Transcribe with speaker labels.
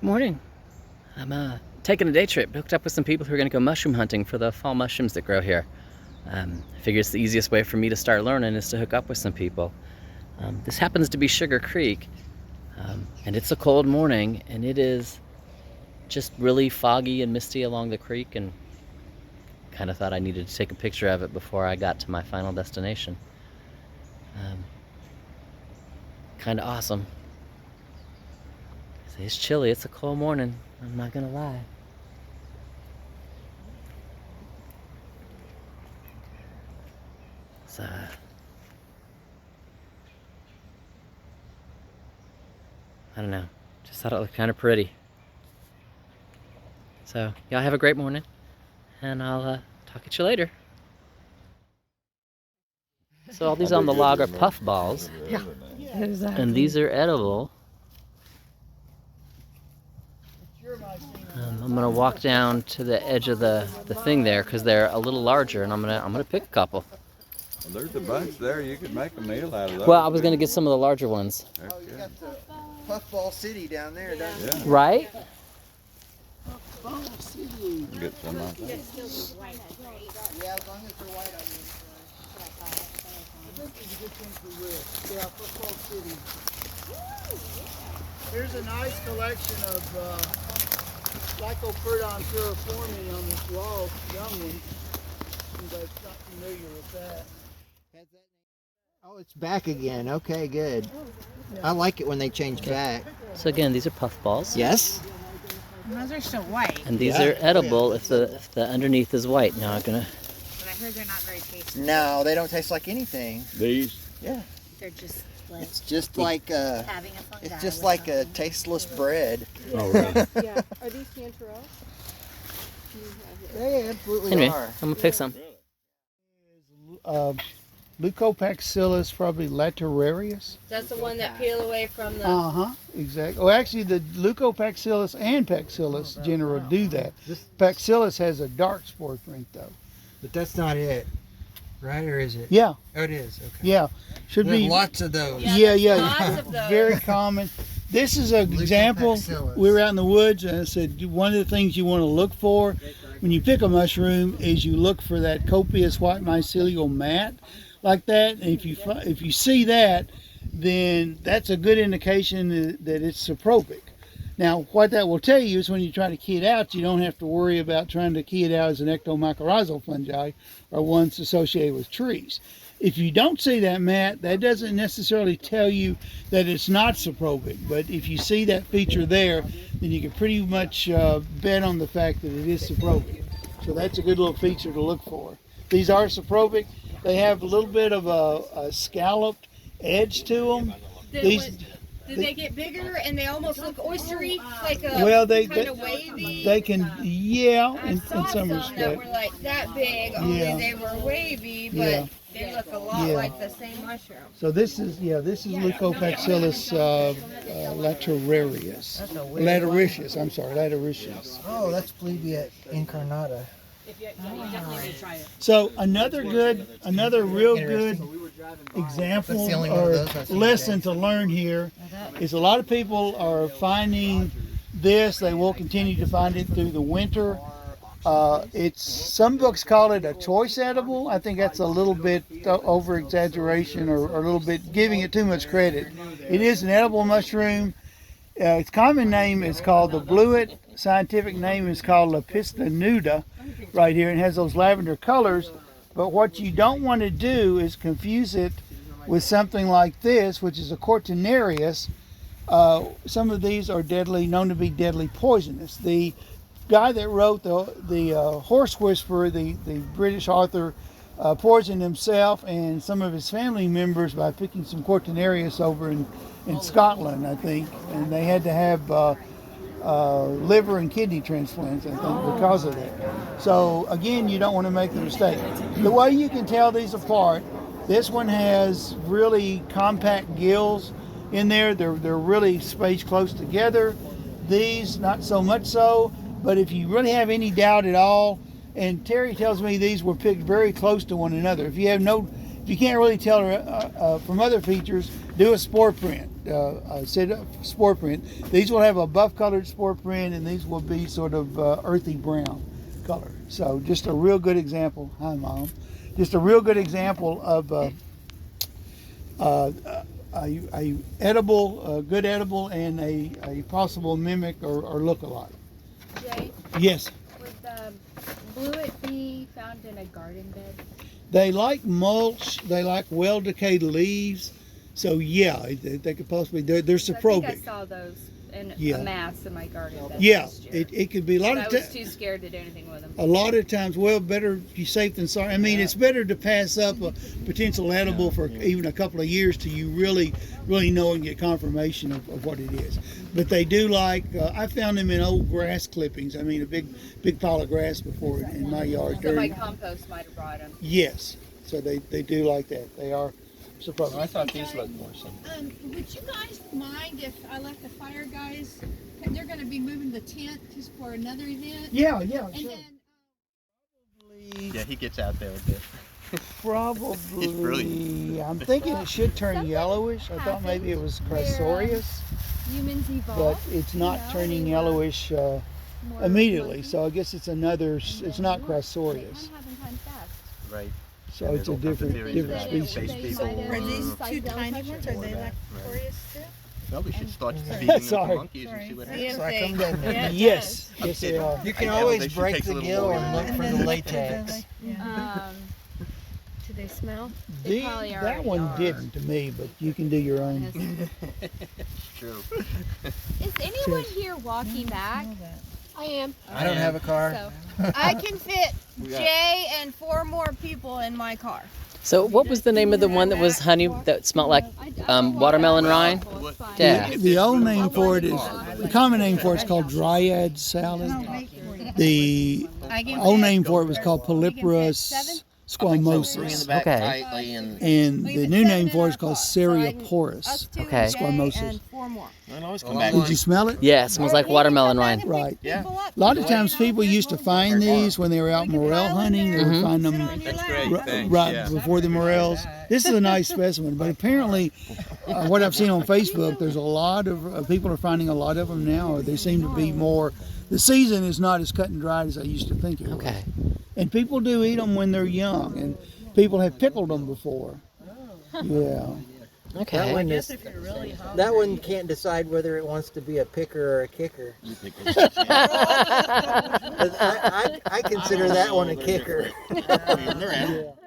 Speaker 1: Morning. I'm taking a day trip, hooked up with some people who are going to go mushroom hunting for the fall mushrooms that grow here. I figure it's the easiest way for me to start learning is to hook up with some people. This happens to be Sugar Creek, and it's a cold morning, and it is just really foggy and misty along the creek, and kind of thought I needed to take a picture of it before I got to my final destination. Kind of awesome. It's chilly, it's a cold morning, I'm not gonna lie. So, I don't know, just thought it looked kind of pretty. So, y'all have a great morning, and I'll talk at you later. So all these on the log are puff balls.
Speaker 2: Yeah, exactly.
Speaker 1: And these are edible. I'm gonna walk down to the edge of the thing there because they're a little larger, and I'm gonna pick a couple.
Speaker 3: Well, there's a bunch there. You could make a meal out of those.
Speaker 1: Well, I was gonna get some of the larger ones.
Speaker 4: Oh, you got the Puffball City down there, don't you?
Speaker 3: Yeah,
Speaker 1: Right?
Speaker 4: Puffball City.
Speaker 3: get some of that.
Speaker 4: Yeah, as long as they're white, I mean. I think it's a good thing for real. Yeah, Puffball City. Here's a nice collection of Lycoperdon piriforme on this wall, young one. You guys not familiar with that. Oh, it's back again. Okay, good. I like it when they change back.
Speaker 1: So again, these are puff balls.
Speaker 4: Yes?
Speaker 2: Those are still white,
Speaker 1: And these
Speaker 4: Yeah.
Speaker 1: are edible if the underneath is white. Now I'm gonna.
Speaker 2: but I heard they're not very tasty.
Speaker 4: No, they don't taste like anything.
Speaker 3: These?
Speaker 4: Yeah.
Speaker 2: They're just like
Speaker 4: It's just like
Speaker 2: having a fungi.
Speaker 4: it's just
Speaker 2: with
Speaker 4: like a
Speaker 2: something.
Speaker 4: tasteless bread.
Speaker 3: Oh, really?
Speaker 5: Yeah. Are these chanterelles?
Speaker 4: They absolutely
Speaker 1: Anyway,
Speaker 4: are.
Speaker 1: I'm gonna pick some.
Speaker 6: Leucopaxillus, probably laterarius.
Speaker 5: That's the one that peel away from the.
Speaker 6: Exactly. Oh, actually, the Leucopaxillus and Paxillus genera do that. Paxillus has a dark spore print, though.
Speaker 4: But that's not it, right? Or is it?
Speaker 6: Yeah,
Speaker 4: Oh, it is. Okay.
Speaker 6: yeah. Should
Speaker 4: There's
Speaker 6: be.
Speaker 4: lots of those.
Speaker 6: Yeah, yeah.
Speaker 5: lots of those.
Speaker 6: Very common. This is an example.
Speaker 4: Leucopaxillus.
Speaker 6: We were out in the woods, and I said one of the things you want to look for when you pick a mushroom is you look for that copious white mycelial mat like that. And if you see that, then that's a good indication that it's saprobic. Now, what that will tell you is when you try to key it out, you don't have to worry about trying to key it out as an ectomycorrhizal fungi or ones associated with trees. If you don't see that mat, that doesn't necessarily tell you that it's not saprobic. But if you see that feature there, then you can pretty much bet on the fact that it is saprobic. So that's a good little feature to look for. These are saprobic. They have a little bit of a scalloped edge to them. These,
Speaker 5: Did they get bigger and they almost look oystery, like a kind of wavy?
Speaker 6: they can, yeah,
Speaker 5: I
Speaker 6: in
Speaker 5: saw
Speaker 6: some
Speaker 5: some that
Speaker 6: respect.
Speaker 5: were like that big, only
Speaker 6: Yeah.
Speaker 5: they were wavy, but
Speaker 6: Yeah.
Speaker 5: they look a lot
Speaker 6: Yeah.
Speaker 5: like the same mushroom.
Speaker 6: So this is Leucopaxillus laterarius. Latericius, I'm sorry, latericius.
Speaker 4: Oh, that's Plebia incarnata.
Speaker 6: So another real good example
Speaker 4: That's the only one of
Speaker 6: or
Speaker 4: those I've seen
Speaker 6: lesson to learn here is a lot of people are finding this. They will continue to find it through the winter. It's some books call it a choice edible. I think that's a little bit over exaggeration or a little bit giving it too much credit. It is an edible mushroom. Its common name is called the bluet. Scientific name is called Lepista nuda, right here. It has those lavender colors. But what you don't want to do is confuse it with something like this, which is a Cortinarius. Some of these are deadly, known to be deadly poisonous. The guy that wrote the Horse Whisperer, the British author, poisoned himself and some of his family members by picking some Cortinarius over in Scotland, I think, and they had to have liver and kidney transplants, I think, because of that. So again, you don't want to make the mistake. The way you can tell these apart, this one has really compact gills in there. They're really spaced close together. These, not so much so, but if you really have any doubt at all, and Terry tells me these were picked very close to one another. If you can't really tell from other features, do a spore print. Set up spore print. These will have a buff-colored spore print, and these will be sort of earthy brown color. So just a real good example. Hi, Mom. Just a real good example of a edible, good edible, and a possible mimic or look-alike.
Speaker 5: Jay,
Speaker 6: Yes.
Speaker 5: would bluet be found in a garden bed?
Speaker 6: They like mulch. They like well-decayed leaves. So yeah, they could possibly. They're
Speaker 5: I think I
Speaker 6: saprobic.
Speaker 5: saw those in
Speaker 6: Yeah.
Speaker 5: a mass in my garden bed
Speaker 6: Yeah,
Speaker 5: last year.
Speaker 6: it could be a lot
Speaker 5: But I
Speaker 6: of
Speaker 5: was
Speaker 6: times.
Speaker 5: too scared to do anything with them.
Speaker 6: A lot of times, well, better be safe than sorry. I mean, it's better to pass up a potential edible for even a couple of years till you really know and get confirmation of what it is. But they do like. I found them in old grass clippings. I mean, a big pile of grass before in my yard.
Speaker 5: So my
Speaker 6: Dirty.
Speaker 5: compost might have brought them.
Speaker 6: Yes, so they do like that. They are surprised.
Speaker 7: I thought these looked more simple.
Speaker 8: Would you guys mind if I let the fire guys? They're going to be moving the tent just for another event.
Speaker 6: Yeah,
Speaker 8: And
Speaker 6: sure.
Speaker 8: then
Speaker 7: Yeah, he gets out there a bit.
Speaker 6: Probably.
Speaker 7: brilliant.
Speaker 6: I'm thinking it should turn yellowish. I thought maybe it was Crassorius,
Speaker 5: Humans
Speaker 6: but
Speaker 5: evolved.
Speaker 6: it's not turning yellowish immediately. So I guess it's another. It's not Crassorius.
Speaker 7: Right.
Speaker 6: So
Speaker 7: And
Speaker 6: it's a
Speaker 7: there's all kinds of
Speaker 6: different
Speaker 7: theories
Speaker 6: different
Speaker 7: about
Speaker 6: species.
Speaker 7: space people.
Speaker 2: Are these
Speaker 5: Side
Speaker 2: two
Speaker 5: belly
Speaker 2: tiny
Speaker 5: touch
Speaker 2: ones?
Speaker 5: it.
Speaker 2: Are they like Corius too?
Speaker 7: Well, we should start feeding them to
Speaker 6: Sorry.
Speaker 7: monkeys and see what
Speaker 2: Sorry.
Speaker 7: happens.
Speaker 4: Like them, doesn't it?
Speaker 2: Yeah, it
Speaker 6: Yes, yes they are.
Speaker 4: You can
Speaker 7: I know,
Speaker 4: always
Speaker 7: they should
Speaker 4: break
Speaker 7: take a
Speaker 4: the
Speaker 7: little
Speaker 4: gill
Speaker 7: more.
Speaker 4: and look for the latex.
Speaker 5: Do they smell?
Speaker 6: The-
Speaker 5: They probably
Speaker 6: that
Speaker 5: already
Speaker 6: one
Speaker 5: are.
Speaker 6: didn't to me, but you can do your own.
Speaker 7: It's true.
Speaker 5: Is anyone here walking back?
Speaker 8: I am.
Speaker 4: I don't have a car.
Speaker 5: So
Speaker 8: I can fit Jay and 4 more people in my car.
Speaker 1: So what was the name of the one that was honey that smelled like watermelon rind? Yeah.
Speaker 6: The old name for it is the common name for it is called dryad salad. The old name for it was called Polyporus squamosus,
Speaker 1: Okay.
Speaker 6: and the new name for it is called Serioporus
Speaker 8: Us 2
Speaker 1: Okay.
Speaker 8: and Jay
Speaker 6: Squamosus.
Speaker 8: and 4 more.
Speaker 7: I'll always come back.
Speaker 6: Did you smell it?
Speaker 1: Yeah, it smells like watermelon rind.
Speaker 6: Right.
Speaker 7: Yeah.
Speaker 6: A lot of times people used to find these when they were out morel hunting. They would find them
Speaker 7: That's great. Thanks.
Speaker 6: right
Speaker 7: Yeah.
Speaker 6: before the morels. This is a nice specimen, but apparently, what I've seen on Facebook, there's a lot of people are finding a lot of them now. They seem to be more. The season is not as cut and dried as I used to think it was.
Speaker 1: Okay.
Speaker 6: And people do eat them when they're young, and people have pickled them before. Yeah.
Speaker 4: That
Speaker 1: Okay.
Speaker 4: one is. That one can't decide whether it wants to be a picker or a kicker.
Speaker 7: You think it's-
Speaker 4: I consider that one a kicker.
Speaker 7: I mean, they're animals.